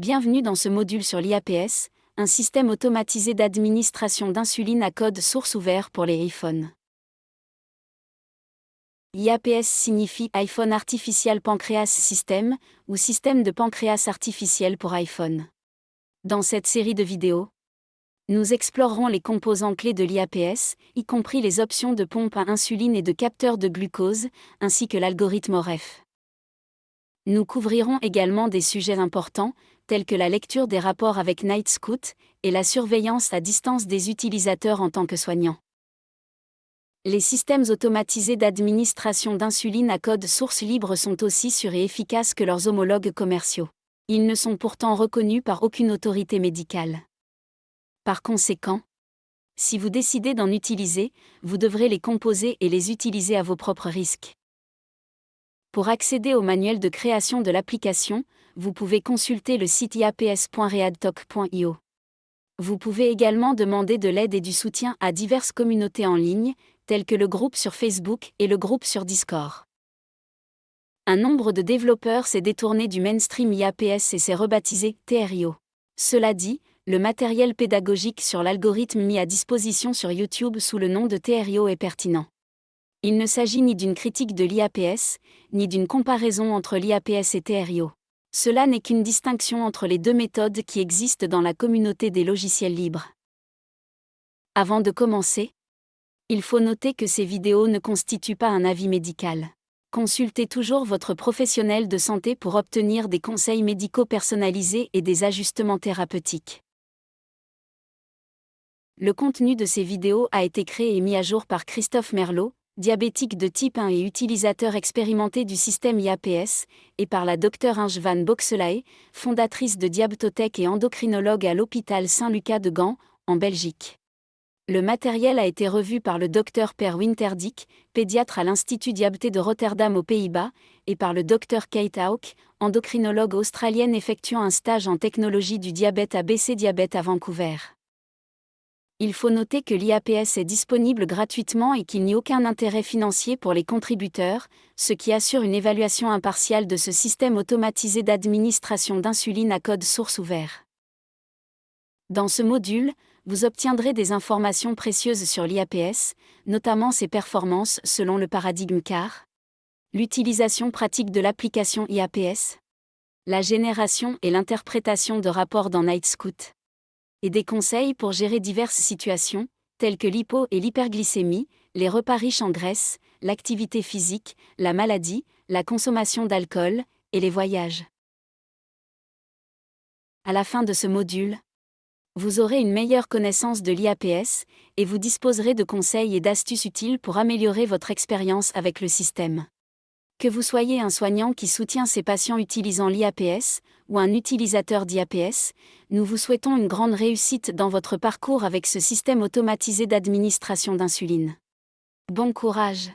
Bienvenue dans ce module sur l'IAPS, un système automatisé d'administration d'insuline à code source ouvert pour les iPhones. IAPS signifie iPhone Artificial Pancreas System, ou système de pancréas artificiel pour iPhone. Dans cette série de vidéos, nous explorerons les composants clés de l'IAPS, y compris les options de pompe à insuline et de capteur de glucose, ainsi que l'algorithme OREF. Nous couvrirons également des sujets importants, tels que la lecture des rapports avec Nightscout et la surveillance à distance des utilisateurs en tant que soignants. Les systèmes automatisés d'administration d'insuline à code source libre sont aussi sûrs et efficaces que leurs homologues commerciaux. Ils ne sont pourtant reconnus par aucune autorité médicale. Par conséquent, si vous décidez d'en utiliser, vous devrez les composer et les utiliser à vos propres risques. Pour accéder au manuel de création de l'application, vous pouvez consulter le site iaps.readtalk.io. Vous pouvez également demander de l'aide et du soutien à diverses communautés en ligne, telles que le groupe sur Facebook et le groupe sur Discord. Un nombre de développeurs s'est détourné du mainstream IAPS et s'est rebaptisé TRIO. Cela dit, le matériel pédagogique sur l'algorithme mis à disposition sur YouTube sous le nom de TRIO est pertinent. Il ne s'agit ni d'une critique de l'IAPS, ni d'une comparaison entre l'IAPS et TRIO. Cela n'est qu'une distinction entre les deux méthodes qui existent dans la communauté des logiciels libres. Avant de commencer, il faut noter que ces vidéos ne constituent pas un avis médical. Consultez toujours votre professionnel de santé pour obtenir des conseils médicaux personnalisés et des ajustements thérapeutiques. Le contenu de ces vidéos a été créé et mis à jour par Christophe Merlot, diabétique de type 1 et utilisateur expérimenté du système IAPS, et par la Dr Inge van Boxelae, fondatrice de Diabtotech et endocrinologue à l'hôpital Saint-Lucas de Gand, en Belgique. Le matériel a été revu par le Dr Per Winterdick, pédiatre à l'Institut Diabetes de Rotterdam aux Pays-Bas, et par le Dr Kate Hawke, endocrinologue australienne effectuant un stage en technologie du diabète à BC Diabète à Vancouver. Il faut noter que l'IAPS est disponible gratuitement et qu'il n'y a aucun intérêt financier pour les contributeurs, ce qui assure une évaluation impartiale de ce système automatisé d'administration d'insuline à code source ouvert. Dans ce module, vous obtiendrez des informations précieuses sur l'IAPS, notamment ses performances selon le paradigme CAR, l'utilisation pratique de l'application IAPS, la génération et l'interprétation de rapports dans Nightscout, et des conseils pour gérer diverses situations, telles que l'hypo et l'hyperglycémie, les repas riches en graisse, l'activité physique, la maladie, la consommation d'alcool, et les voyages. À la fin de ce module, vous aurez une meilleure connaissance de l'IAPS, et vous disposerez de conseils et d'astuces utiles pour améliorer votre expérience avec le système. Que vous soyez un soignant qui soutient ses patients utilisant l'IAPS, ou un utilisateur d'IAPS, nous vous souhaitons une grande réussite dans votre parcours avec ce système automatisé d'administration d'insuline. Bon courage!